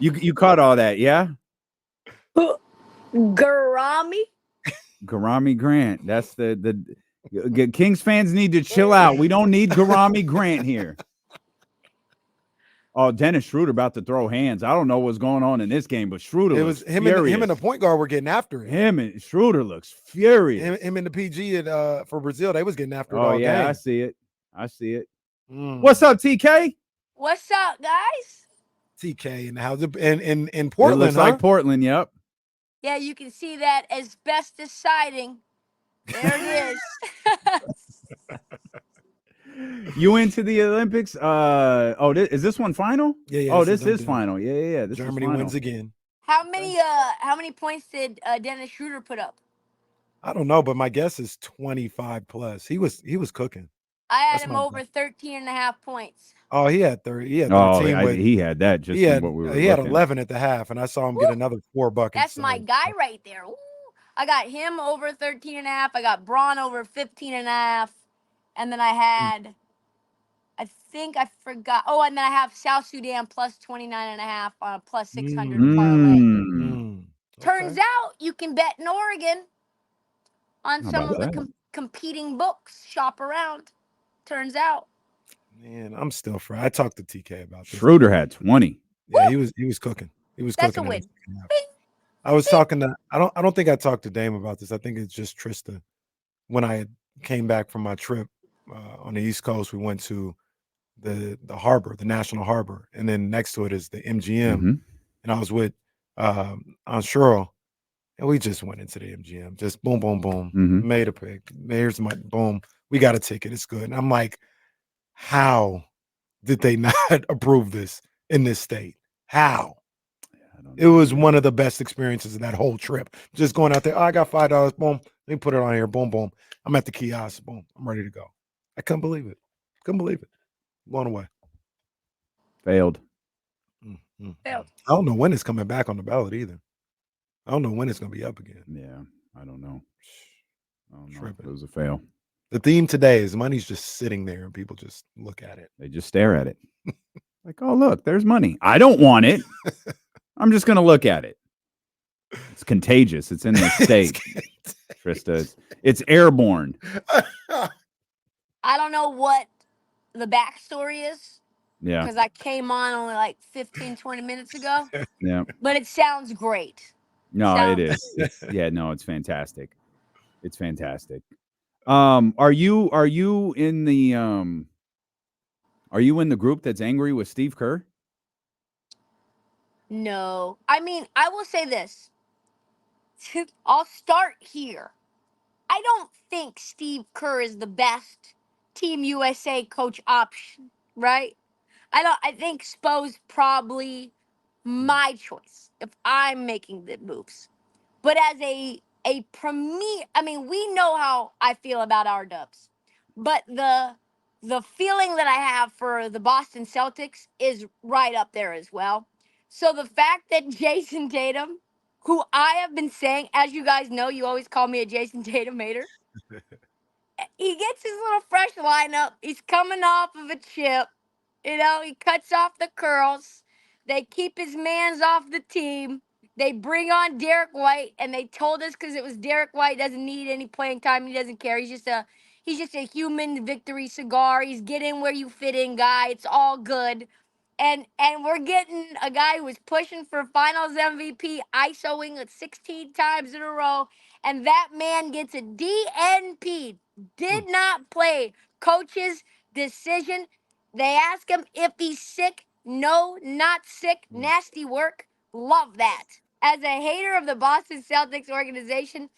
You caught all that, yeah? Garami Grant. That's the Kings fans need to chill out. We don't need Garami Grant here. Oh, Dennis Schroeder about to throw hands. I don't know what's going on in this game, but Schroeder It was looks him furious. and the point guard were getting after it. Him and Schroeder looks furious. Him and the PG for Brazil, they was getting after it Oh all yeah, game. I see it. What's up, TK? What's up, guys? TK in the house in Portland. It looks like Portland. Yep. Yeah, you can see that asbestos siding. There it is. You into the Olympics? Is this one final? Yeah. This is final. Yeah. This Germany wins again. How many points did Dennis Schroeder put up? I don't know, but my guess is 25 plus. He was cooking. I had him over 13.5 points. Oh, he had 30. He had 13. He had that. Just he had, what we were. He had 11 at the half, and I saw him get another 4 buckets. That's my guy right there. Ooh. I got him over 13.5. I got Braun over 15.5, and then I had, I think I forgot. Oh, and then I have South Sudan plus 29.5 on a plus 600 parlay. Turns out you can bet in Oregon on some of the competing books. Shop around. Turns out. Man, I'm still fried. I talked to TK about this. Schroeder had 20. Yeah, he was cooking. He was That's cooking. That's a win. I was talking to I don't think I talked to Dame about this. I think it's just Trysta. When I came back from my trip on the East Coast, we went to the harbor, the National Harbor, and then next to it is the MGM. And I was with Aunt Cheryl, and we just went into the MGM. Just boom, boom, boom. Made a pick. Here's my boom. We got a ticket. It's good. And I'm like, how did they not approve this in this state? How? It was one of the best experiences of that whole trip. Just going out there. Oh, I got $5. Boom. Let me put it on here. Boom, boom. I'm at the kiosk. Boom. I'm ready to go. I couldn't believe it. Blown away. Failed. Failed. I don't know when it's coming back on the ballot either. I don't know when it's going to be up again. Yeah, I don't know. It was a fail. The theme today is money's just sitting there and people just look at it. They just stare at it. Like, oh, look, there's money. I don't want it. I'm just going to look at it. It's contagious. It's in the state. Trysta, it's airborne. I don't know what the backstory is. Yeah. Because I came on only like 15, 20 minutes ago. Yeah. But it sounds great. No, it is. It's fantastic. It's fantastic. Are you in the group that's angry with Steve Kerr? No. I mean, I will say this. I'll start here. I don't think Steve Kerr is the best Team USA coach option, right? I think Spo's probably my choice if I'm making the moves. But as a premier, I mean, we know how I feel about our Dubs. But the feeling that I have for the Boston Celtics is right up there as well. So the fact that Jason Tatum, who I have been saying, as you guys know, you always call me a Jason Tatum hater. He gets his little fresh lineup. He's coming off of a chip. You know, he cuts off the curls. They keep his mans off the team. They bring on Derek White, and they told us because it was Derek White doesn't need any playing time. He doesn't care. He's just a human victory cigar. He's get in where you fit in guy. It's all good. And we're getting a guy who was pushing for Finals MVP, ISOing it 16 times in a row, and that man gets a DNP. Did not play. Coach's decision. They ask him if he's sick. No, not sick. Nasty work. Love that. As a hater of the Boston Celtics organization,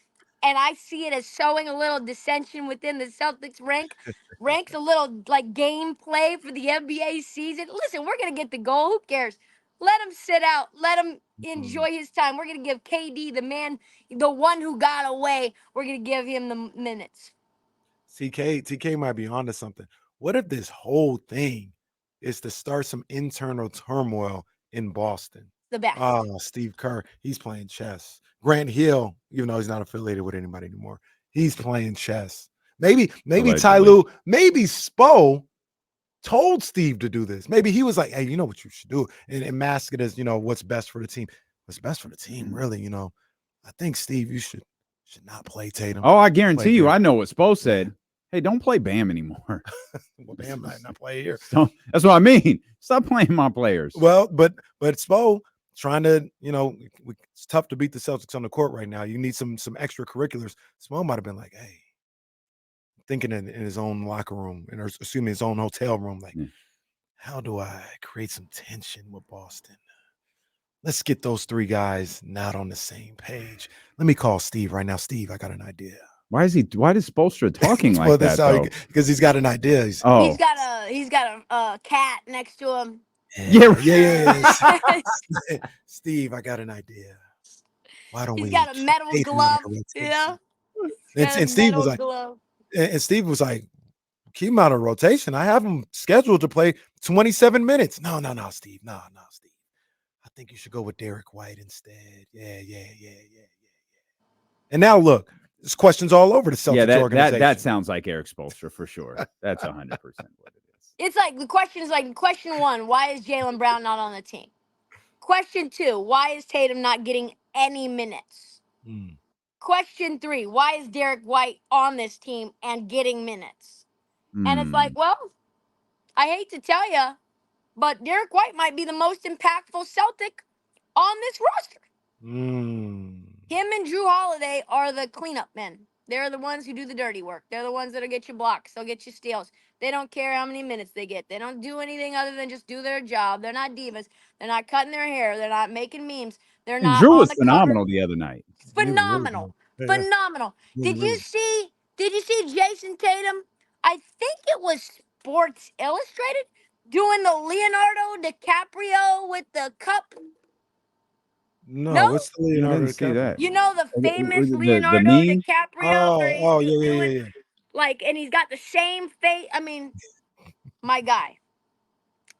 and I see it as sowing a little dissension within the Celtics ranks a little like gameplay for the NBA season. Listen, we're going to get the goal. Who cares? Let him sit out. Let him enjoy his time. We're going to give KD, the man, the one who got away, we're going to give him the minutes. TK might be onto something. What if this whole thing is to start some internal turmoil in Boston? The best. Oh, Steve Kerr, he's playing chess. Grant Hill, even though he's not affiliated with anybody anymore, he's playing chess. Maybe Ty Lue, maybe Spo told Steve to do this. Maybe he was like, hey, you know what you should do, and mask it as, what's best for the team. What's best for the team, really, I think, Steve, you should not play Tatum. Oh, I guarantee you, I know what Spo said. Hey, don't play Bam anymore. Well, Bam might not play here. So, that's what I mean. Stop playing my players. Well, but Spo trying to, it's tough to beat the Celtics on the court right now. You need some extracurriculars. Spo might have been like, hey, thinking in his own locker room, or assuming his own hotel room, like, how do I create some tension with Boston? Let's get those three guys not on the same page. Let me call Steve right now. Steve, I got an idea. Why is Spoelstra talking like that? Though? Because he's got an idea. He's got a cat next to him. Yeah. Steve, I got an idea. Why don't we? He's got a metal glove. Yeah. And Steve was like, keep him out of rotation. I have him scheduled to play 27 minutes. No, Steve. No, Steve. I think you should go with Derek White instead. Yeah. And now look, there's questions all over the Celtics organization. That sounds like Eric Spoelstra for sure. That's 100% what it is. It's like the question is like question 1, why is Jaylen Brown not on the team? Question 2, why is Tatum not getting any minutes? Question 3, why is Derek White on this team and getting minutes? And it's like, well, I hate to tell you, but Derek White might be the most impactful Celtic on this roster. Him and Drew Holiday are the cleanup men. They're the ones who do the dirty work. They're the ones that'll get you blocks. They'll get you steals. They don't care how many minutes they get. They don't do anything other than just do their job. They're not divas. They're not cutting their hair. They're not making memes. They're not. Drew was phenomenal the other night. Phenomenal. Did you see Jason Tatum? I think it was Sports Illustrated doing the Leonardo DiCaprio with the cup. No, what's the Leonardo DiCaprio? You know the famous Leonardo DiCaprio? Oh, yeah. Like, and he's got the same face. I mean, my guy.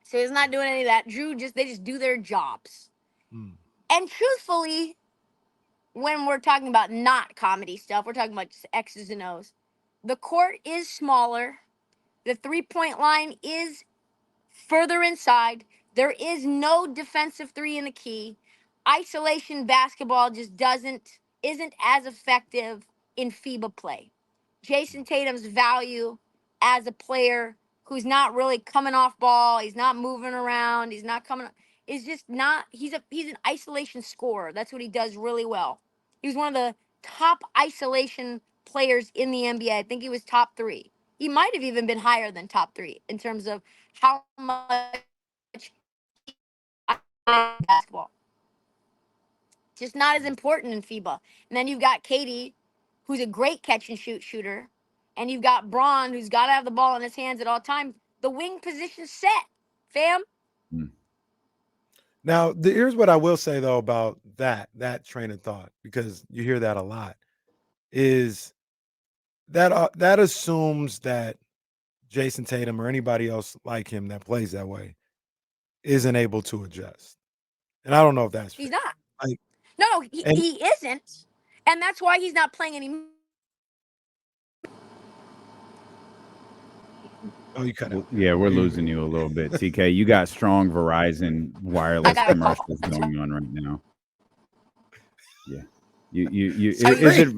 So he's not doing any of that. They just do their jobs. And truthfully, when we're talking about not comedy stuff, we're talking about just X's and O's. The court is smaller. The 3-point line is further inside. There is no defensive three in the key. Isolation basketball just isn't as effective in FIBA play. Jason Tatum's value as a player who's not really coming off ball, he's not moving around, he's not coming, is just not. He's an isolation scorer. That's what he does really well. He was one of the top isolation players in the NBA. I think he was top 3. He might have even been higher than top 3 in terms of how much basketball. Just not as important in FIBA. And then you've got Katie, who's a great catch and shoot shooter, and you've got Braun, who's got to have the ball in his hands at all times. The wing position's set, fam. Now, here's what I will say though about that train of thought, because you hear that a lot, is that assumes that Jason Tatum or anybody else like him that plays that way isn't able to adjust. And I don't know if that's he's fair. not. Like, no, he isn't, and that's why he's not playing anymore. Oh, you cut out. Yeah, we're losing you a little bit, TK. You got strong Verizon wireless commercials going on right now. Yeah, you. Is it?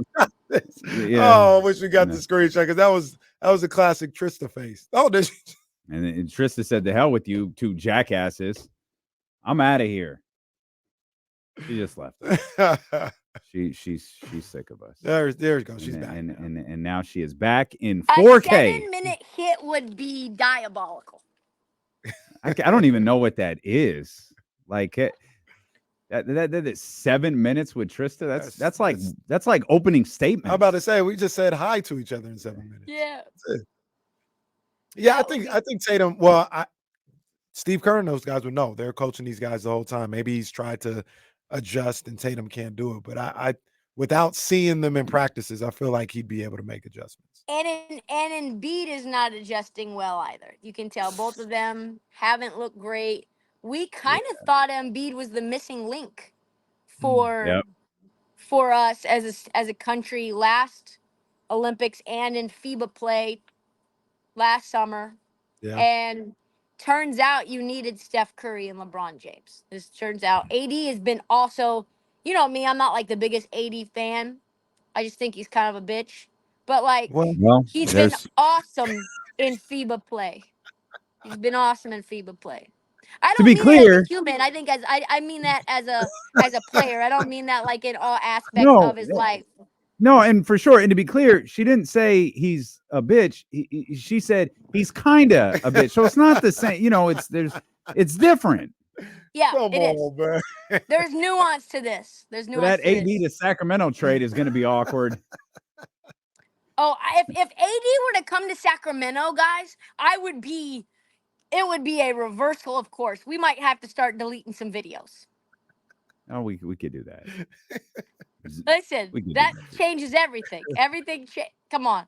Oh, I wish we got the screenshot, because that was a classic Trysta face. Oh, did you? And Trysta said, "The hell with you, two jackasses. I'm out of here." She just left. She's sick of us. There you go. She's back. And now she is back in 4K. A 7-minute hit would be diabolical. I don't even know what that is. Like that is 7 minutes with Trysta. That's like opening statement. I'm about to say, we just said hi to each other in 7 minutes. Yeah. Yeah, I think Tatum. Well, Steve Kerr and those guys would know. They're coaching these guys the whole time. Maybe he's tried to adjust and Tatum can't do it. But I without seeing them in practices, I feel like he'd be able to make adjustments. And Embiid is not adjusting well either. You can tell both of them haven't looked great. We kind of thought Embiid was the missing link for us as a country last Olympics and in FIBA play last summer. Yeah. And turns out you needed Steph Curry and LeBron James. This turns out AD has been also, you know me, I'm not like the biggest AD fan. I just think he's kind of a bitch. But like Well, he's been there's awesome in FIBA play. He's been awesome in FIBA play. I to don't be mean it as a clear. human. I think I mean that as a player. I don't mean that like in all aspects No, of his life. no, and for sure. And to be clear, she didn't say he's a bitch. She said he's kinda a bitch. So it's not the same. You know, it's different. Yeah, Come it is. on, man. There's nuance to this. There's So nuance that to AD this. to Sacramento trade is going to be awkward. Oh, if AD were to come to Sacramento, guys, it would be a reversal of course. We might have to start deleting some videos. Oh, we could do that. Listen, We could do that that. changes everything. Everything come on.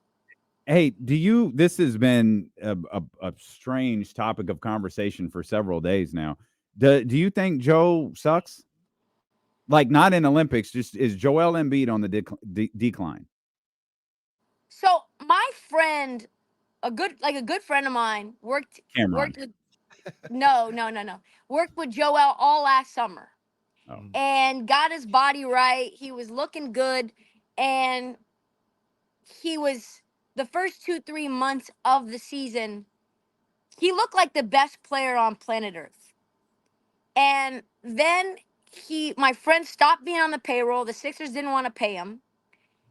Hey, this has been a strange topic of conversation for several days now. Do you think Joe sucks? Like, not in Olympics, just is Joel Embiid on the decline? So my friend, a good friend of mine, Cameron. worked with no. Worked with Joel all last summer. Oh. And got his body right. He was looking good. And he was the first 2-3 months of the season, he looked like the best player on planet Earth. And then my friend stopped being on the payroll. The Sixers didn't want to pay him.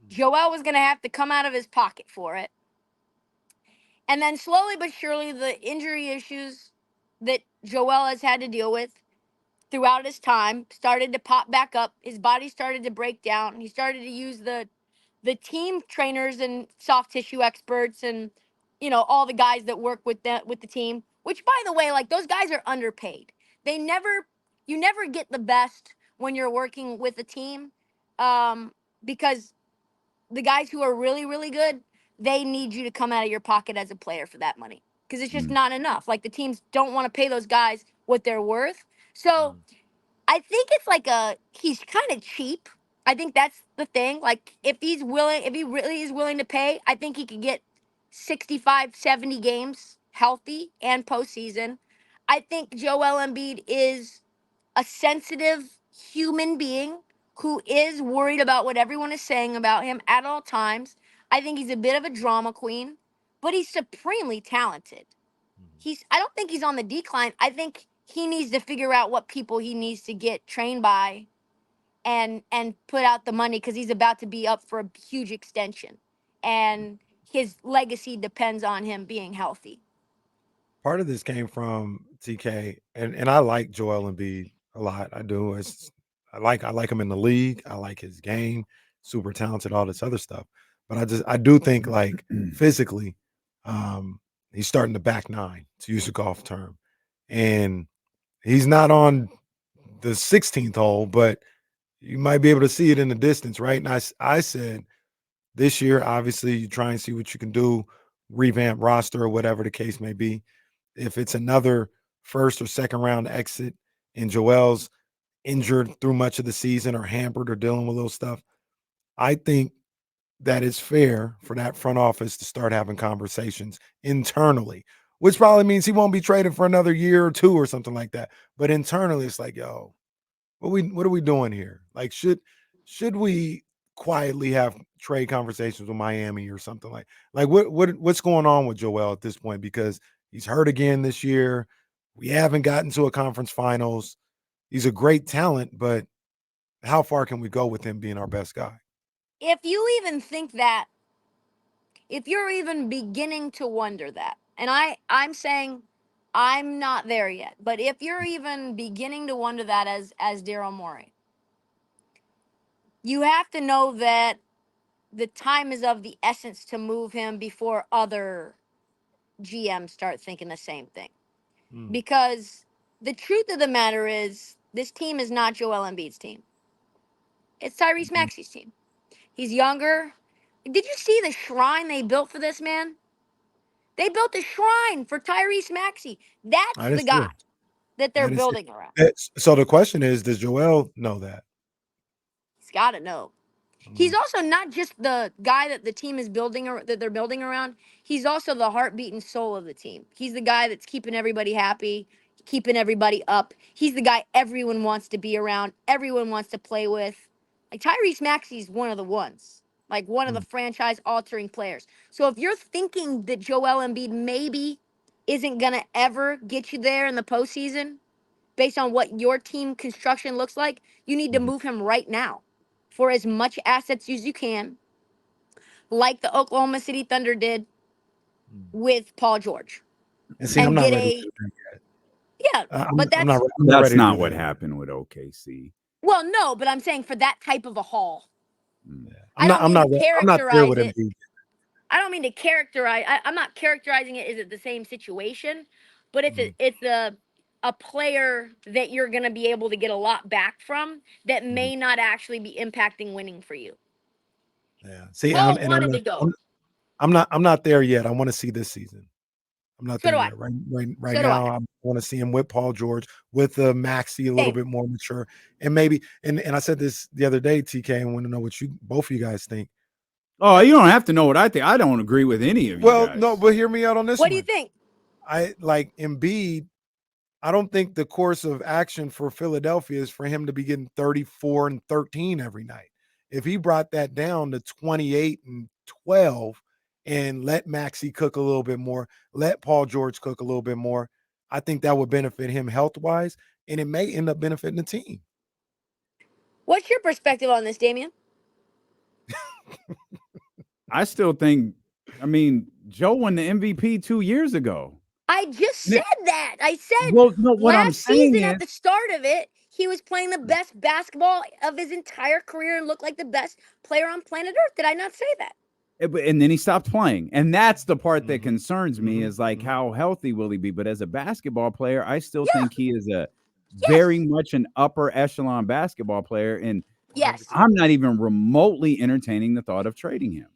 Joel was going to have to come out of his pocket for it. And then slowly but surely, the injury issues that Joel has had to deal with throughout his time started to pop back up. His body started to break down. He started to use the team trainers and soft tissue experts and all the guys that work with the team, which by the way, like, those guys are underpaid. You never get the best when you're working with a team, because the guys who are really really good, they need you to come out of your pocket as a player for that money, because it's just not enough. Like, the teams don't want to pay those guys what they're worth. So I think it's like he's kind of cheap. I think that's the thing. Like, if he really is willing to pay, I think he could get 65, 70 games healthy and postseason. I think Joel Embiid is a sensitive human being who is worried about what everyone is saying about him at all times. I think he's a bit of a drama queen, but he's supremely talented. I don't think he's on the decline. I think he needs to figure out what people he needs to get trained by and put out the money, because he's about to be up for a huge extension. And his legacy depends on him being healthy. Part of this came from TK, and I like Joel Embiid a lot. I do. I like him in the league. I like his game, super talented, all this other stuff. But I do think, like, physically, he's starting to back nine, to use a golf term. And he's not on the 16th hole, but you might be able to see it in the distance, right? And I said this year, obviously, you try and see what you can do, revamp roster or whatever the case may be. If it's another first or second round exit and Joel's injured through much of the season or hampered or dealing with little stuff, I think that it's fair for that front office to start having conversations internally, which probably means he won't be traded for another year or two or something like that. But internally, it's like, yo, what are we doing here? Like, should we quietly have trade conversations with Miami or something like what's going on with Joel at this point? Because he's hurt again this year. We haven't gotten to a conference finals. He's a great talent, but how far can we go with him being our best guy? If you even think that, if you're even beginning to wonder that, and I'm saying I'm not there yet, but if you're even beginning to wonder that as Daryl Morey, you have to know that the time is of the essence to move him before other GMs start thinking the same thing. Because the truth of the matter is, this team is not Joel Embiid's team. It's Tyrese Maxey's team. He's younger. Did you see the shrine they built for this man? They built a shrine for Tyrese Maxey. That's the guy that they're building around. So the question is, does Joel know that? He's got to know. He's also not just the guy that the team is building or that they're building around. He's also the heartbeat and soul of the team. He's the guy that's keeping everybody happy, keeping everybody up. He's the guy everyone wants to be around, everyone wants to play with. Like Tyrese Maxey's one of the ones, like one of the franchise altering players. So if you're thinking that Joel Embiid maybe isn't gonna ever get you there in the postseason, based on what your team construction looks like, you need to move him right now for as much assets as you can, like the Oklahoma City Thunder did with Paul George. And see, I'm not get ready a to do that. yeah, but I'm that's not That's ready not to do what that. happened with OKC. well, no, but I'm saying for that type of a haul. Yeah. I don't mean to I'm not there characterize with it. Embiid. I don't mean to characterize. I'm not characterizing it as it the same situation, but it's a player that you're going to be able to get a lot back from that may not actually be impacting winning for you. Yeah. See, Paul wanted to go. I'm not there yet. I want to see this season. I'm not So there do yet. Right So do now, I want to see him with Paul George, with Maxey a little bit more mature, and maybe. And I said this the other day, TK. I want to know what both of you guys think. Oh, you don't have to know what I think. I don't agree with any of you guys. Well, no, but hear me out on this. What do you think? I like Embiid. I don't think the course of action for Philadelphia is for him to be getting 34 and 13 every night. If he brought that down to 28 and 12 and let Maxey cook a little bit more, let Paul George cook a little bit more, I think that would benefit him health-wise, and it may end up benefiting the team. What's your perspective on this, Damian? I still think, I mean, Joe won the MVP 2 years ago. I just said that. I said well, no, what I'm last saying season is, at the start of it, he was playing the best basketball of his entire career and looked like the best player on planet Earth. Did I not say that? and then he stopped playing. And that's the part that concerns me is like, how healthy will he be? But as a basketball player, I still think he is a very much an upper echelon basketball player. And I'm not even remotely entertaining the thought of trading him.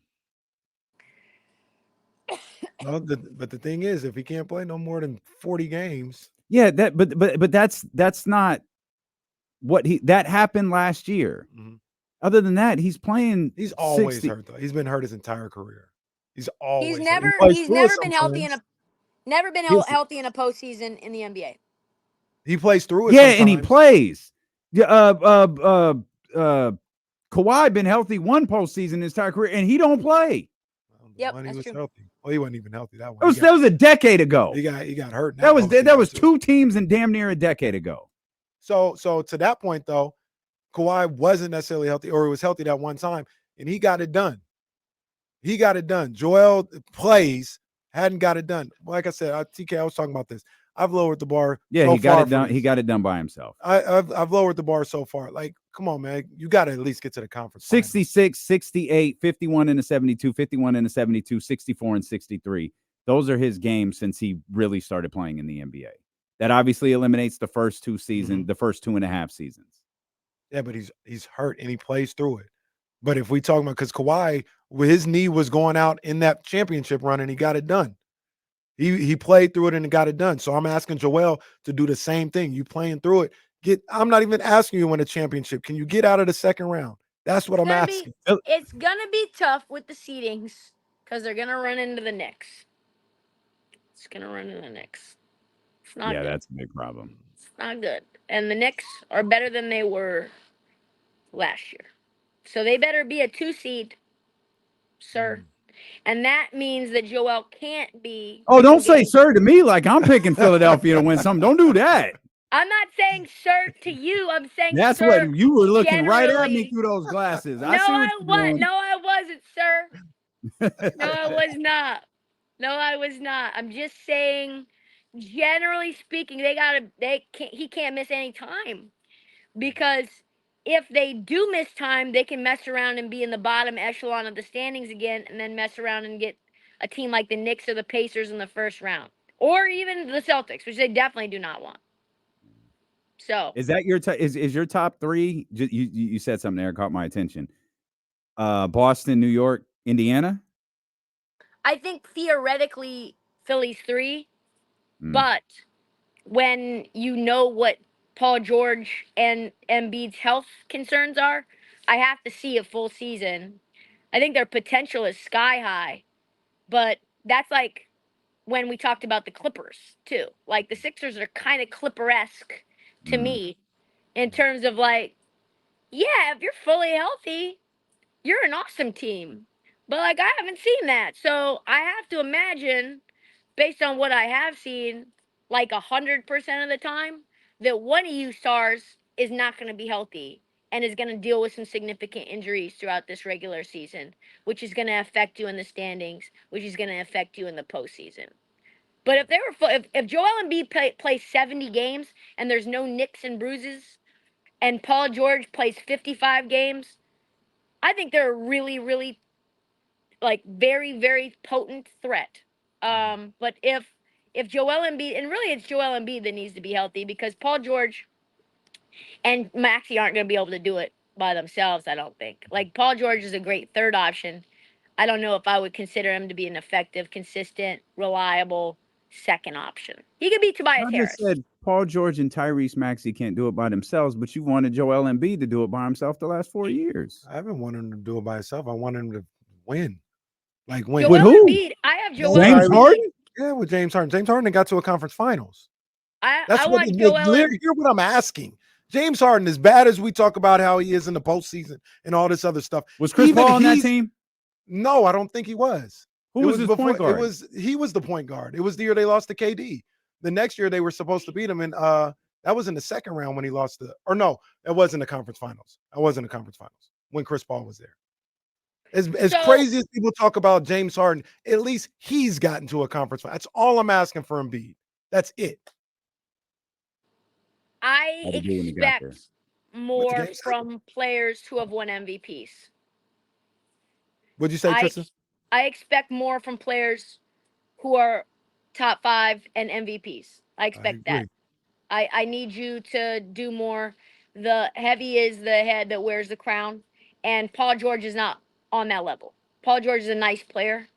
No, but the thing is, if he can't play no more than 40 games. Yeah, but that's not what that happened last year. Other than that, he's playing. He's always hurt though. He's been hurt his entire career. He's always he's never been healthy in a postseason in the NBA. He plays through it. Yeah, sometimes. And he plays. Kawhi been healthy one postseason in his entire career, and he don't play. Yep, when he was true. healthy. Well, he wasn't even healthy that one. That was a decade ago. He got hurt. That was 2 teams and damn near a decade ago. So to that point though, Kawhi wasn't necessarily healthy, or he was healthy that one time, and he got it done. Joel plays, hadn't got it done. Like I said, TK, I was talking about this. I've lowered the bar. Yeah, he got it done. He got it done by himself. I've lowered the bar so far. Like, come on, man. You got to at least get to the conference. 66, 68, 51 and a 72, 51 and a 72, 64 and 63. Those are his games since he really started playing in the NBA. That obviously eliminates the first 2 seasons, the first 2.5 seasons. Yeah, but he's hurt and he plays through it. But if we talk about, because Kawhi, his knee was going out in that championship run and he got it done. He played through it and got it done. So I'm asking Joel to do the same thing. You playing through it. I'm not even asking you to win a championship. Can you get out of the second round? That's what I'm asking. It's going to be tough with the seedings because they're going to run into the Knicks. It's going to run into the Knicks. It's not good. That's a big problem. It's not good. And the Knicks are better than they were last year. So they better be a 2 seed, sir. And that means that Joel can't be. Oh, don't say sir to me like I'm picking Philadelphia to win something. Don't do that. I'm not saying sir to you. I'm saying that's sir what you were looking generally. right at me through those glasses. No, I wasn't, sir. No, I was not. No, I was not. I'm just saying, generally speaking, he can't miss any time, because if they do miss time, they can mess around and be in the bottom echelon of the standings again, and then mess around and get a team like the Knicks or the Pacers in the first round, or even the Celtics, which they definitely do not want. So, is that your is your top 3? You said something there, caught my attention. Boston, New York, Indiana. I think theoretically Philly's 3, but when you know what Paul George and Embiid's health concerns are, I have to see a full season. I think their potential is sky high, but that's like when we talked about the Clippers too. Like the Sixers are kind of Clipper-esque to me in terms of like, yeah, if you're fully healthy, you're an awesome team. But like I haven't seen that. So I have to imagine, based on what I have seen, like 100% of the time, that one of you stars is not going to be healthy and is going to deal with some significant injuries throughout this regular season, which is going to affect you in the standings, which is going to affect you in the postseason. But if they were if Joel Embiid plays 70 games and there's no nicks and bruises, and Paul George plays 55 games, I think they're a really, really like very, very potent threat. But if Joel Embiid, and really it's Joel Embiid that needs to be healthy, because Paul George and Maxey aren't going to be able to do it by themselves, I don't think. Like Paul George is a great third option. I don't know if I would consider him to be an effective, consistent, reliable second option. He could be Tobias I Harris. just said Paul George and Tyrese Maxey can't do it by themselves, but you wanted Joel Embiid to do it by himself the last 4 years. I haven't wanted him to do it by himself. I want him to win. Like win. Joel With who? Embiid, I have Joel James Embiid. Harden? Yeah, with James Harden. James Harden got to a conference finals. That's I what want Joel. hear what I'm asking. James Harden, as bad as we talk about how he is in the postseason and all this other stuff. Was Chris even Paul on that team? No, I don't think he was. Who was his point guard? He was the point guard. It was the year they lost to KD. The next year they were supposed to beat him, and that was in the second round when he lost it was in the conference finals. I was in the conference finals when Chris Paul was there. As crazy as people talk about James Harden, at least he's gotten to a conference final. That's all I'm asking for Embiid. That's it. I expect more from players who have won MVPs. What'd you say, Trysta? I expect more from players who are top 5 and MVPs. I expect that. I need you to do more. The heavy is the head that wears the crown, and Paul George is not on that level. Paul George is a nice player,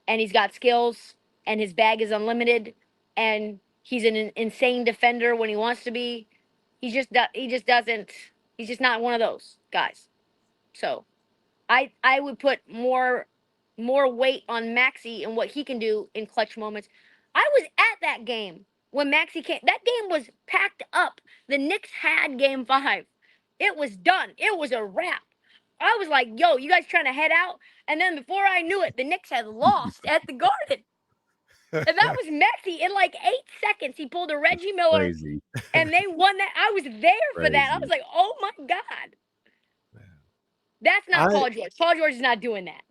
and he's got skills, and his bag is unlimited, and he's an insane defender when he wants to be. He's just not one of those guys. So I would put more weight on Maxey and what he can do in clutch moments. I was at that game when Maxey came. That game was packed up. The Knicks had game 5. It was done. It was a wrap. I was like, yo, you guys trying to head out? And then before I knew it, the Knicks had lost at the Garden. And that was Maxey. In like 8 seconds, he pulled a Reggie Miller. Crazy. And they won that. I was there for that. I was like, oh my God. That's not Paul George. Paul George is not doing that.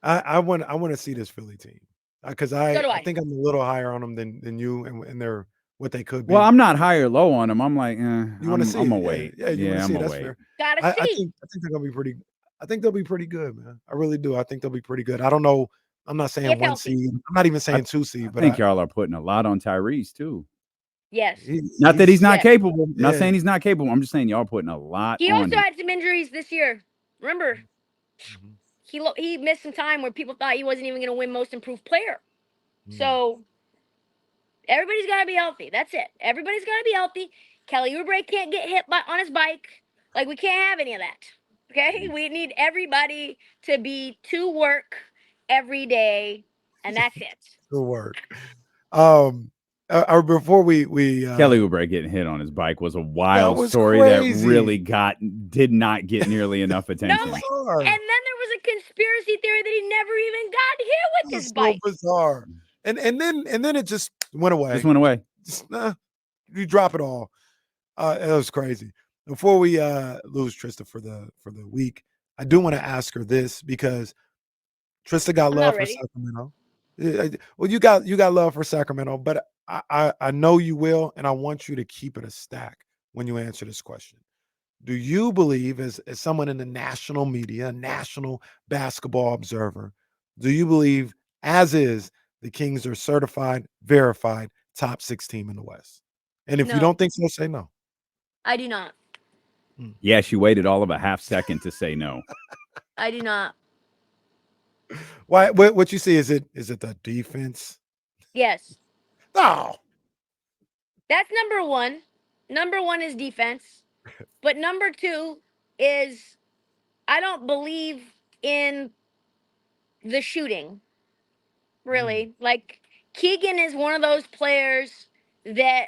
I want to see this Philly team because I think I'm a little higher on them than you and they're what they could be. Well, I'm not high or low on them. I'm like, you want to see? I'm gonna wait. Yeah, you want to see? That's fair. Gotta see. I think they're gonna be pretty. I think they'll be pretty good, man. I really do. I think they'll be pretty good. I don't know. I'm not saying 1 seed. I'm not even saying 2 seed. But I think y'all are putting a lot on Tyrese too. Yes. Not that he's not capable. Not saying he's not capable. I'm just saying y'all putting a lot. He also had some injuries this year. Remember, he missed some time where people thought he wasn't even going to win Most Improved Player. So everybody's got to be healthy. That's it. Everybody's got to be healthy. Kelly Oubre can't get hit on his bike. Like, we can't have any of that. Okay? We need everybody to be to work every day, and that's it. To work. Before we Kelly Oubre getting hit on his bike was a wild story crazy. That really did not get nearly enough attention. No, and then there was a conspiracy theory that he never even got hit with his bike. So bizarre. And then it just went away. You drop it all. It was crazy. Before we lose Trysta for the week, I do want to ask her this because Trysta got love for Sacramento. Well, you got love for Sacramento, but I know you will, and I want you to keep it a stack when you answer this question. Do you believe, as someone in the national media, a national basketball observer, do you believe, as is, the Kings are certified, verified top 6 team in the West? And if you don't think so, say no. I do not. Yeah, she waited all of a half second to say no. I do not. Why? What you see? Is it the defense? Yes. No. That's number 1. Number 1 is defense. But number 2, is I don't believe in the shooting, really. Like, Keegan is one of those players that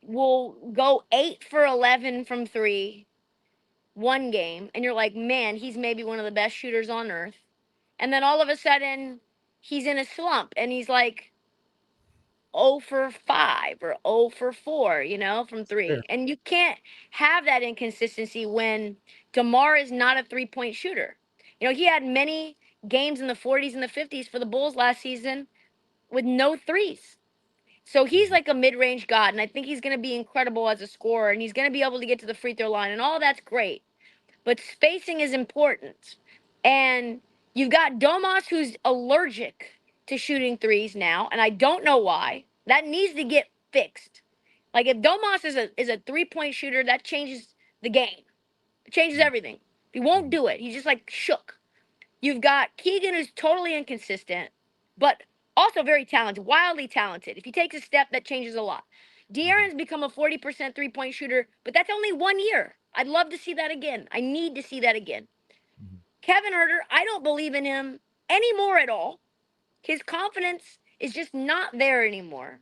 will go 8 for 11 from 3 one game, and you're like, man, he's maybe one of the best shooters on earth. And then all of a sudden, he's in a slump, and he's like 0 for 5 or 0 for 4, from 3. Fair. And you can't have that inconsistency when DeMar is not a 3-point shooter. He had many games in the 40s and the 50s for the Bulls last season with no threes. So he's like a mid-range god, and I think he's going to be incredible as a scorer, and he's going to be able to get to the free throw line, and all that's great. But spacing is important. And you've got Domas, who's allergic to shooting threes now, and I don't know why. That needs to get fixed. Like, if Domas is a 3-point shooter, that changes the game. It changes everything. He won't do it. He's just like shook. You've got Keegan, who's totally inconsistent, but also very talented, wildly talented. If he takes a step, that changes a lot. De'Aaron's become a 40% 3-point shooter, but that's only 1 year. I'd love to see that again. I need to see that again. Kevin Huerter, I don't believe in him anymore at all. His confidence is just not there anymore.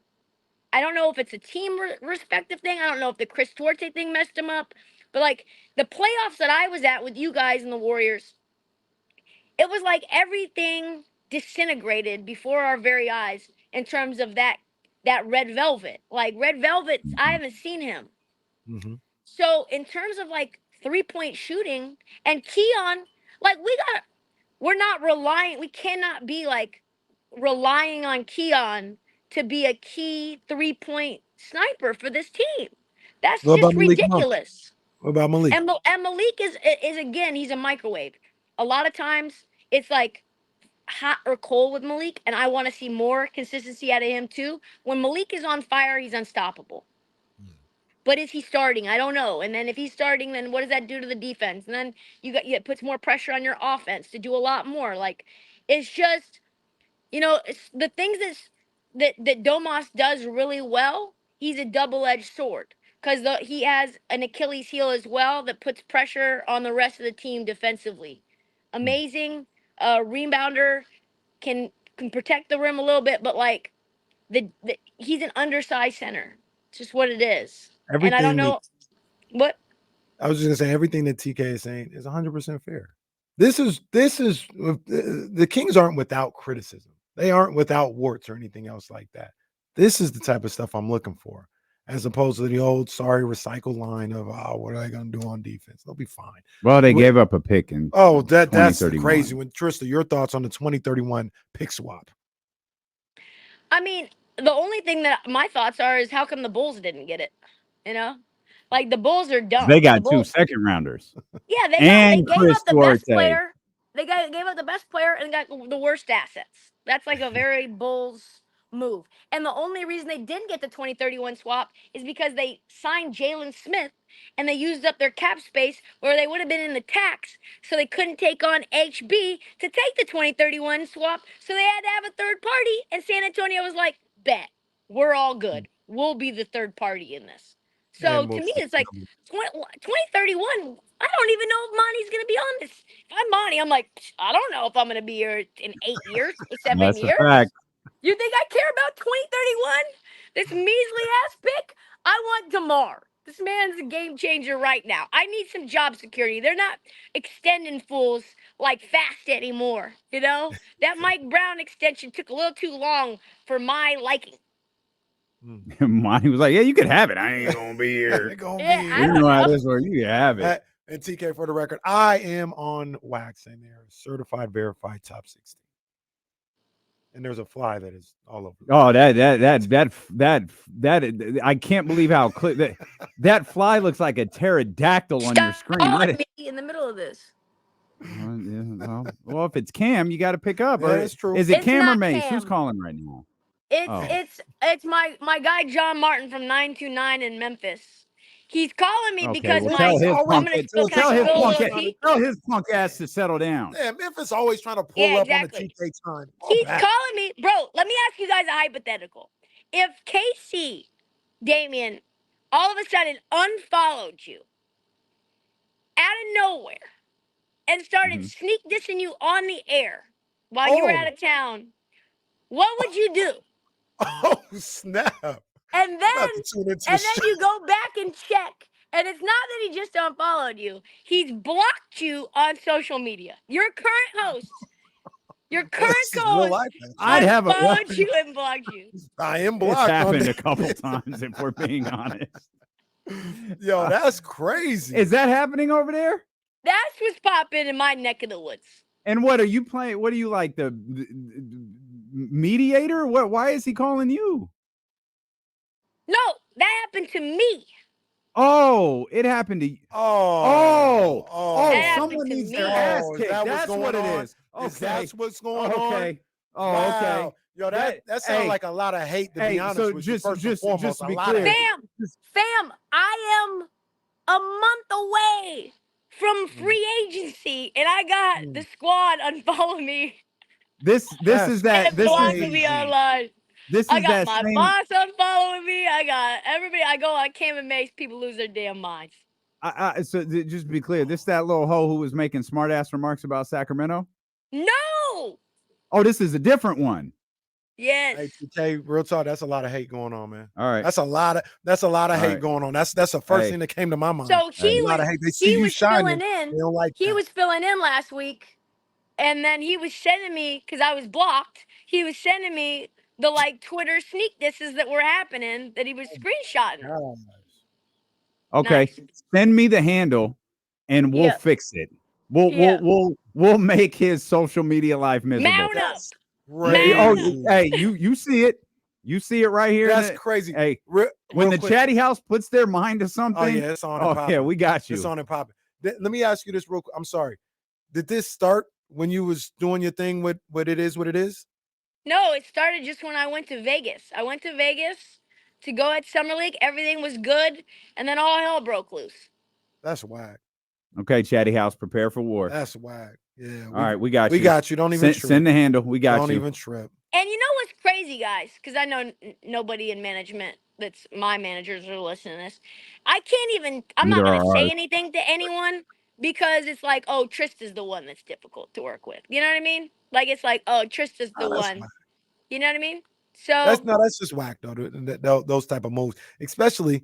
I don't know if it's a team respective thing. I don't know if the Chris Duarte thing messed him up. But, like, the playoffs that I was at with you guys and the Warriors, it was like everything disintegrated before our very eyes in terms of that red velvet. Like, red velvet, I haven't seen him. Mm-hmm. So in terms of like 3-point shooting and Keon, like, we cannot be like relying on Keon to be a key 3-point sniper for this team. That's What about just Malik Monk? ridiculous. What about Malik? And Malik is again, he's a microwave. A lot of times it's like hot or cold with Malik, and I want to see more consistency out of him too. When Malik is on fire, he's unstoppable. But is he starting? I don't know. And then if he's starting, then what does that do to the defense? And then it puts more pressure on your offense to do a lot more. Like, it's just, it's the things that Domas does really well. He's a double-edged sword because he has an Achilles heel as well that puts pressure on the rest of the team defensively. Amazing rebounder, can protect the rim a little bit, but like he's an undersized center. It's just what it is. And I don't know what. I was just gonna say everything that TK is saying is 100% fair. This is the Kings aren't without criticism. They aren't without warts or anything else like that. This is the type of stuff I'm looking for, as opposed to the old sorry recycle line of what are they gonna do on defense? They'll be fine. Well, they gave up a pick in that's crazy. When Trysta, your thoughts on the 2031 pick swap? I mean, the only thing that my thoughts are is how come the Bulls didn't get it? Like, the Bulls are dumb. They got 2 second rounders. Yeah, they gave up the best player. They gave up the best player and got the worst assets. That's like a very Bulls move. And the only reason they didn't get the 2031 swap is because they signed Jalen Smith and they used up their cap space where they would have been in the tax, so they couldn't take on HB to take the 2031 swap. So they had to have a third party, and San Antonio was like, bet, we're all good. We'll be the third party in this. So to me, it's like 2031. I don't even know if Monty's going to be on this. If I'm Monty, I'm like, I don't know if I'm going to be here in 8 years, 7 That's years. a fact. You think I care about 2031? This measly ass pick? I want DeMar. This man's a game changer right now. I need some job security. They're not extending fools like fast anymore. That Mike Brown extension took a little too long for my liking. Monty was like, "Yeah, you could have it. I ain't gonna be here. I You don't know how know. this works. You can have it." And TK, for the record, I am on wax and they're certified, verified top 16. And there's a fly that is all over. Oh, that I can't believe how clear that fly looks like a pterodactyl on your screen. Stop me in the middle of this. Well, if it's Cam, you got to pick up. Yeah, that's true. Is it It's Cam or not Mace? Cam. Who's calling right now? It's my guy John Martin from 929 in Memphis. He's calling me because well, tell his punk ass to settle down. Yeah, Memphis always trying to pull up on the TK time. He's calling me, bro. Let me ask you guys a hypothetical. If KC, Damian, all of a sudden unfollowed you out of nowhere and started sneak dissing you on the air while you were out of town, what would you do? Oh, snap. And then you go back and check. And it's not that he just unfollowed you. He's blocked you on social media. Your current host, your current co-host, I'd have unfollowed you and blocked you. I am blocked. It's happened a couple times, if we're being honest. Yo, that's crazy. Is that happening over there? That's what's popping in my neck of the woods. And what are you playing? What are you like, the mediator? What? Why is he calling you? No, that happened to me. Oh, it happened to you. Oh, someone needs their ass kicked. That's what it is. Okay. That's what's going on. Okay. Oh, wow. Okay. Yo, that sounds like a lot of hate, to be honest with you. First and foremost, to be a lot clear. of Fam, I am a month away from free agency, and I got the squad unfollow me. This is that. This is me online. This is I got that my same, boss unfollowing me. I got everybody. I go on Cam and Mace. People lose their damn minds. So just to be clear, this that little hoe who was making smart ass remarks about Sacramento? No. Oh, this is a different one. Yes. Hey, real talk. That's a lot of hate going on, man. All right. That's a lot of hate going on. That's the first thing that came to my mind. So he was filling in. They don't like he was filling in last week, and then he was sending me, because I was blocked. He was sending me the Twitter sneak disses that were happening that he was screenshotting. Okay, nice. Send me the handle, and we'll fix it. We'll make his social media life miserable. Mount up. Hey, you see it? You see it right here. That's crazy. Hey, when the Chatty House puts their mind to something, oh yeah, it's on. Oh yeah, we got you. It's on and popping. Let me ask you this real quick. I'm sorry. Did this start when you was doing your thing with what it is? No, it started just when I went to Vegas. I went to Vegas to go at Summer League. Everything was good, and then all hell broke loose. That's whack. Okay, Chatty House, prepare for war. That's whack. Yeah. All right, we got you. We got you. Don't even trip. Send the handle. We got Don't you. Don't even trip. And you know what's crazy, guys? Because I know nobody in management that's my managers are listening to this. I can't even. I'm not going to say anything to anyone because it's like, oh, Trysta's the one that's difficult to work with. You know what I mean? Like it's like, oh, Trysta's the one. Whack. You know what I mean? So that's just whack though. Those type of moves, especially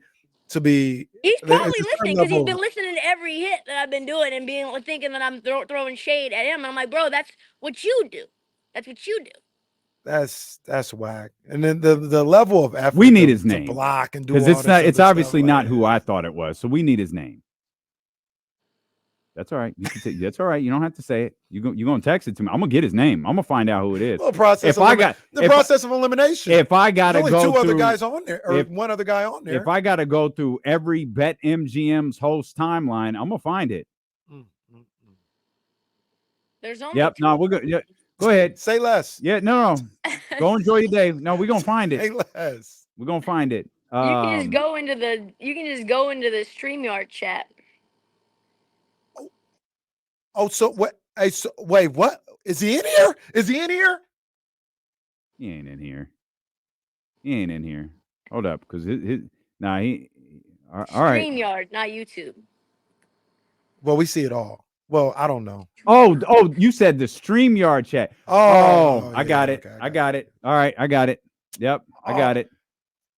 to be. He's probably listening because he's been listening to every hit that I've been doing and thinking that I'm throwing shade at him. And I'm like, bro, that's what you do. That's what you do. That's whack. And then the level of effort we need his name to block and do because it's not. It's obviously not who I thought it was. So we need his name. That's all right. You can say, that's all right. You don't have to say it. You're gonna text it to me. I'm gonna get his name. I'm gonna find out who it is. Well, process of elimination. If I gotta go through other guys on there, or one other guy on there. If I gotta go through every BetMGM's host timeline, I'm gonna find it. There's only yep. No, we're good. Yeah. Go ahead. Say less. Yeah. No. Go enjoy your day. No, we're gonna find it. Say less. We're gonna find it. You can just go into the. You can just go into the StreamYard chat. Oh, so what? Hey, so, wait, what? Is he in here? Is he in here? He ain't in here. He ain't in here. Hold up, because he. All right. StreamYard, not YouTube. Well, we see it all. Well, I don't know. Oh, you said the StreamYard chat. Oh, I got it. Okay, I got it. All right, I got it. Yep, I got it.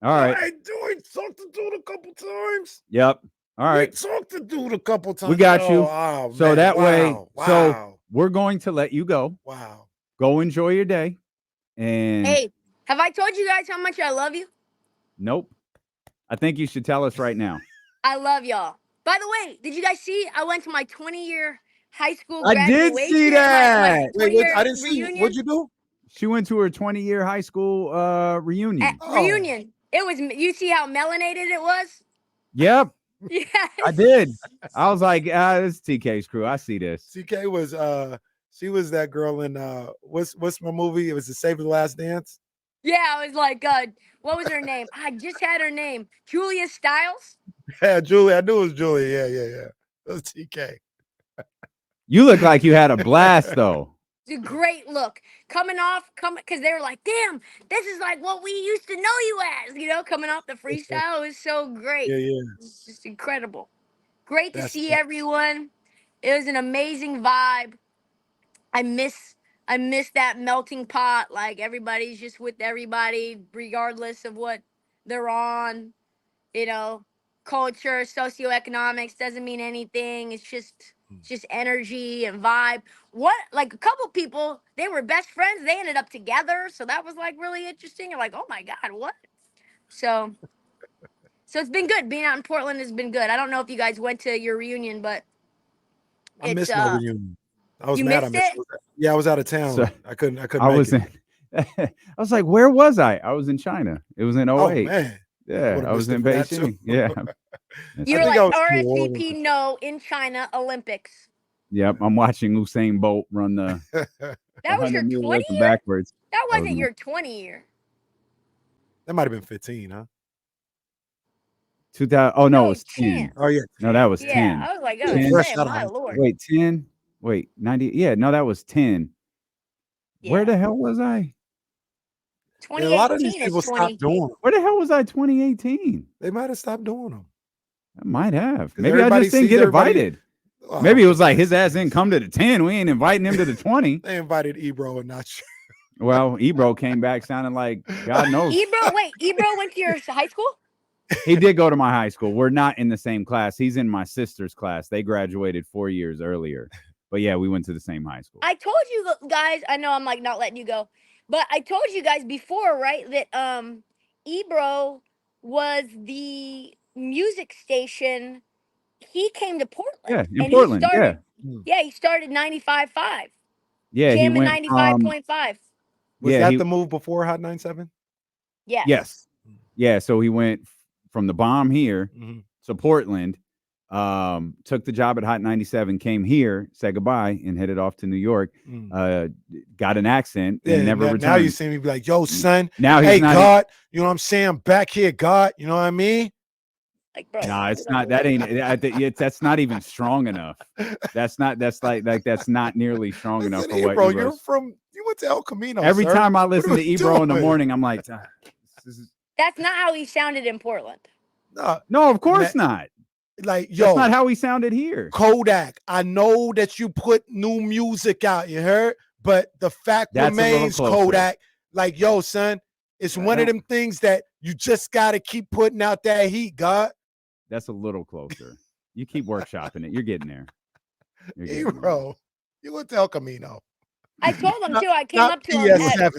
All right. I talked to dude a couple times. Yep. All right. We talked to dude a couple times. We got you. Oh, so man. that way, so wow. we're going to let you go. Wow. Go enjoy your day. And hey, have I told you guys how much I love you? Nope. I think you should tell us right now. I love y'all. By the way, did you guys see? I went to my 20-year high school graduation. I did see that. Wait, I didn't see it. What'd you do? She went to her 20-year high school reunion. Reunion. It was. You see how melanated it was? Yep. Yes. I did. I was like, this is TK's crew. I see this. TK was she was that girl in what's my movie? It was The Save the Last Dance. Yeah, I was like, what was her name? I just had her name. Julia Stiles? Yeah, Julia. I knew it was Julia. Yeah. It was TK. You look like you had a blast though. It's a great look. Because they were like, damn, this is like what we used to know you as, coming off the freestyle. It was so great. Yeah. It's just incredible. Great to see everyone. It was an amazing vibe. I miss that melting pot. Like everybody's just with everybody, regardless of what they're on. You know, culture, socioeconomics doesn't mean anything. It's just energy and vibe. What like a couple people, they were best friends. They ended up together, so that was like really interesting. You're like, oh my god, what? So it's been good. Being out in Portland has been good. I don't know if you guys went to your reunion, but I it's missed my reunion. I was you mad I missed missed it. it. Yeah, I was out of So town. I couldn't I make was it. in. I was like, where was I? I was in China. It was in Oh 08. man. Yeah, I was in that too. Beijing. Yeah. You I were think I like was too old. RSVP no in China Olympics. Yep. I'm watching Usain Bolt run the That was your 100 meter 20 working year? backwards. That That was wasn't my your 20 year. That might have been 15, huh? 2000. Oh no, it No was 10. chance. Oh yeah. No, that was Yeah, 10. I was like, Yeah, oh, Ten. fresh say, out of my high lord. school. Wait, 10. Wait, 90. Yeah, no, that was 10. Where Yeah, the hell was I? Yeah, a lot of these 2018 is people 20. stopped doing them. Where the hell was I 2018? They might have stopped doing them. I might have. 'Cause Maybe I everybody just didn't sees get everybody- invited. Oh, Maybe it was for like his God's ass sakes. didn't come to the 10. We ain't inviting him to the 20. They invited Ebro and not you. Well, Ebro came back sounding like God knows. Ebro went to your high school? He did go to my high school. We're not in the same class. He's in my sister's class. They graduated 4 years earlier. But yeah, we went to the same high school. I told you guys, I know I'm like not letting you go, but I told you guys before, right, that Ebro was the music station. He came to Portland. Yeah, in And Portland. he started he started 95.5. Yeah, he Jamming went from 95.5. Was yeah, that he the move before Hot 97? Yes. yes. Yeah, so he went from the bomb here to Portland, took the job at Hot 97, came here, said goodbye, and headed off to New York. Got an accent and never returned. Now you see me be like, yo, son. Now he's hey, not God. You know what I'm saying? I'm back here, God. You know what I mean? Like, bro. No, it's not. That ain't. That's not even strong enough. That's not. That's like that's not nearly strong enough for what. Ebro, Ebro's. you went to El Camino. Every sir. time I What listen are to we Ebro in the doing? morning, I'm like, this is, That's not how he sounded in Portland. no, of course not. Like, yo, That's not how he sounded here. Kodak, I know that you put new music out, you heard? But the fact That's a little remains, closer. Kodak, like, yo, son, it's one of them things that you just got to keep putting out that heat, God. That's a little closer. You keep workshopping it. You're getting there. Ebro, you went to El Camino. I told him too. I came Not up to him PS7.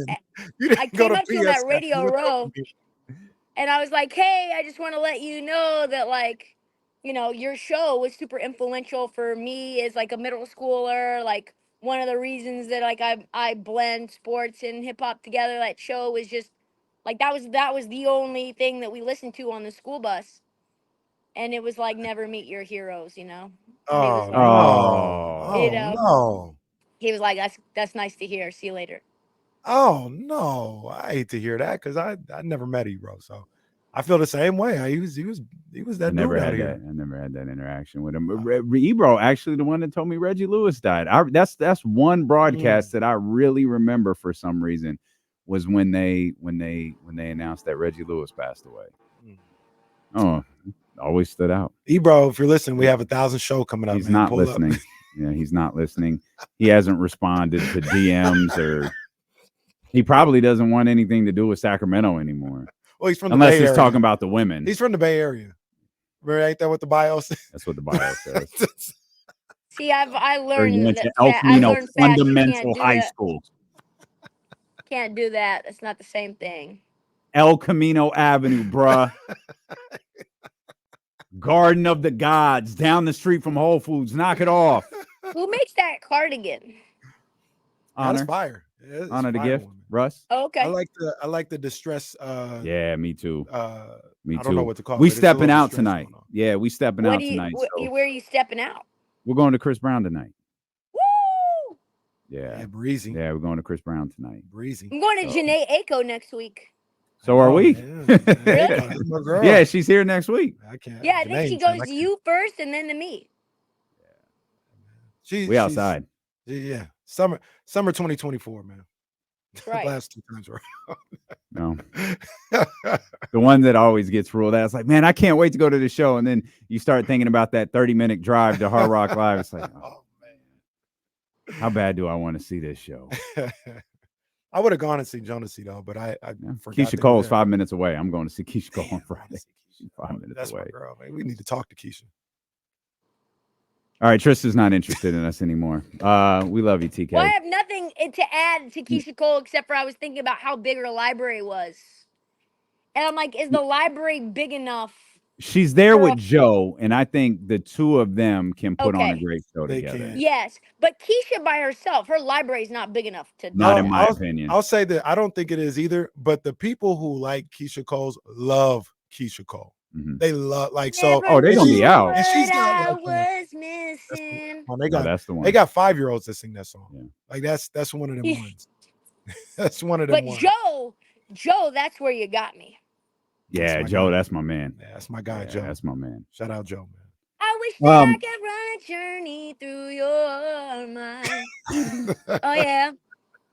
You didn't I go came to up to him at PS7. Radio You went to El Row, Camino. and I was like, "Hey, I just want to let you know that, like, you know, your show was super influential for me as like a middle schooler. Like, one of the reasons that like I blend sports and hip hop together. That show was just like that was the only thing that we listened to on the school bus, and it was like never meet your heroes, you know." Oh, He was like, no. you Oh, know, no. he was like, "That's nice to hear. See you later." Oh, no. I hate to hear that because I never met Ebro, so I feel the same way. He was that I dude never out had here. that. I never had that interaction with him. Ebro actually the one that told me Reggie Lewis died. That's one broadcast that I really remember for some reason was when they announced that Reggie Lewis passed away. Oh, always stood out. Ebro, if you're listening, we have 1,000 show coming up. He's man. not Pull listening. Up. Yeah, he's not listening. He hasn't responded to DMs or he probably doesn't want anything to do with Sacramento anymore. Well, he's from the unless Bay he's Area. talking about the women. He's from the Bay Area. Remember, ain't that what the bio says? That's what the bio says. See, I Or you learned went that to El Camino I learned fast. You Fundamental can't do High that. School. Can't do that. It's not the same thing. El Camino Avenue, bruh. Garden of the Gods, down the street from Whole Foods. Knock it off. Who makes that cardigan? Honor. That's fire. Yeah, Honor the gift. woman. Russ. Oh, okay. I like the distress. Yeah, me too. Me too. I don't know what to call it. We It's a stepping little out distress tonight. going on. Yeah, we stepping out tonight. So Where are you stepping out? we're going to Chris Brown tonight. Woo! Yeah, breezy. Yeah, we're going to Chris Brown tonight. Breezy. I'm going to Janae Aiko next week. So are we? Yeah, Really? my girl. Yeah, she's here next week. I can't. Yeah, I think she goes to you first and then to me. We outside. Yeah, summer 2024, man. Right. Last 2 times around. No. The one that always gets ruled out. It's like, man, I can't wait to go to the show. And then you start thinking about that 30-minute drive to Hard Rock Live. It's like, oh, man, how bad do I want to see this show? I would have gone and seen Jonesy though, but I forgot. Keisha Cole's 5 minutes away. I'm going to see Keisha Cole on Friday. 5 minutes That's away. my girl, man. We need to talk to Keisha. All right, Trista's not interested in us anymore. We love you, TK. Well, I have nothing to add to Keisha Cole except for I was thinking about how big her library was. And I'm like, is the library big enough? She's there with Joe, and I think the two of them can put on a great show They together. can. Yes, but Keisha by herself, her library is not big enough to. Not in my opinion. I'll say that I don't think it is either. But the people who like Keisha Cole's love Keisha Cole. Mm-hmm. They love so. Oh, they're gonna be out. And she's got I was missing. That's the one. They got 5-year-olds that sing that song. Yeah. Like that's one of them ones. That's one of them. But Joe, that's where you got me. Yeah, Joe, that's my man. Yeah, that's my guy, Joe. That's my man. Shout out, Joe, man. I wish that I could run a journey through your mind. Oh yeah.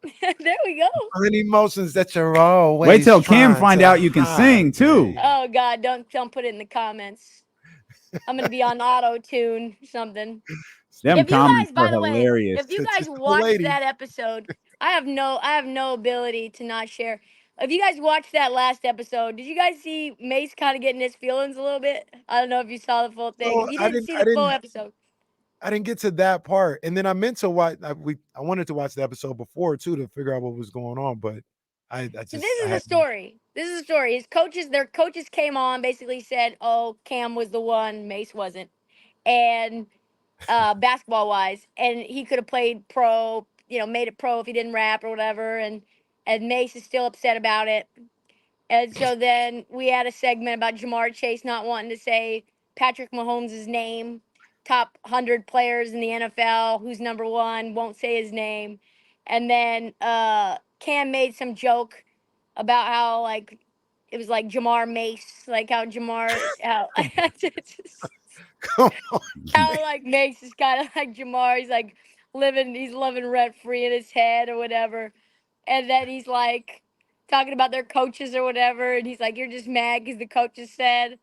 There we go. Many emotions that you're always. Wait till Cam find out you can sing too. Oh God, don't put it in the comments. I'm gonna be on auto tune something. Them comments are hilarious. If you guys watched that episode, I have no ability to not share. If you guys watched that last episode, did you guys see Mace kind of getting his feelings a little bit? I don't know if you saw the full thing. If you didn't see the full episode. I didn't get to that part, and then I meant to watch. I wanted to watch the episode before too to figure out what was going on, but I just. So this is the story. This is the story. Their coaches came on, basically said, "Oh, Cam was the one, Mace wasn't," and basketball wise, and he could have played pro, made it pro if he didn't rap or whatever, and Mace is still upset about it. And so then we had a segment about Jamar Chase not wanting to say Patrick Mahomes' name. Top 100 players in the NFL, who's number 1, won't say his name. And then Cam made some joke about how it was like Jamar Mace, like how Jamar how Mace is kind of like Jamar. He's like he's living rent free in his head or whatever. And then he's like talking about their coaches or whatever, and he's like, "You're just mad because the coaches said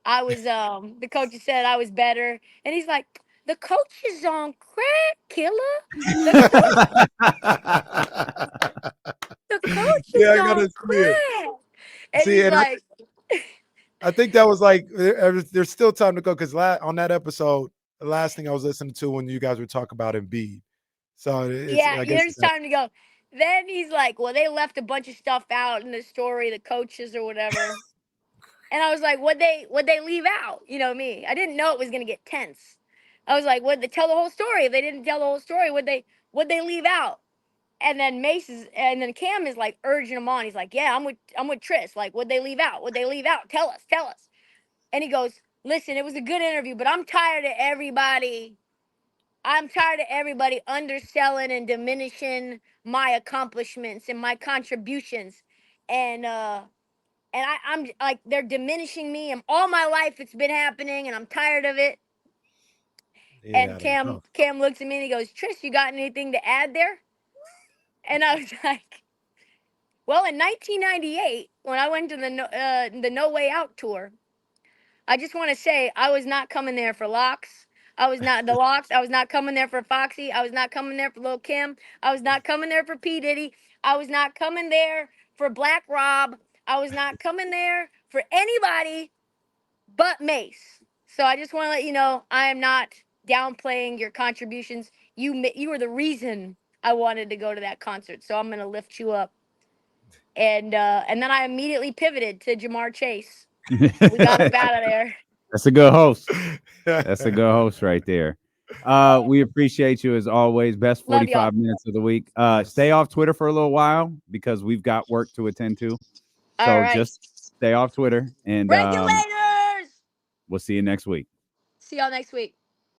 I was the coaches said I was better," and he's like, "The coach is on crack, killer. The coach is on crack." And he's like, I think that was like there's still time to go because on that episode, the last thing I was listening to when you guys were talking about Embiid. So there's time to go. Then he's like, "Well, they left a bunch of stuff out in the story, the coaches or whatever." And I was like, what'd they leave out? You know me. I didn't know it was gonna get tense. I was like, what'd they tell the whole story? If they didn't tell the whole story, what'd they leave out? And then and then Cam is like urging him on. He's like, yeah, I'm with Tris. Like, what'd they leave out? What'd they leave out? Tell us. And he goes, listen, it was a good interview, but I'm tired of everybody underselling and diminishing my accomplishments and my contributions. And I'm like, they're diminishing me, and all my life it's been happening, and I'm tired of it. Yeah, and Cam looks at me and he goes, "Tris, you got anything to add there?" And I was like, well, in 1998, when I went to the No Way Out tour, I just want to say I was not coming there for Locks. I was not coming there for Foxy. I was not coming there for Lil' Kim. I was not coming there for P. Diddy. I was not coming there for Black Rob. I was not coming there for anybody but Mace. So I just want to let you know I am not downplaying your contributions. You were the reason I wanted to go to that concert. So I'm going to lift you up. And then I immediately pivoted to Jamar Chase. We got him out of there. That's a good host. That's a good host right there. We appreciate you as always. Best 45 minutes of the week. Stay off Twitter for a little while because we've got work to attend to. So just stay off Twitter and regulators. We'll see you next week. See y'all next week.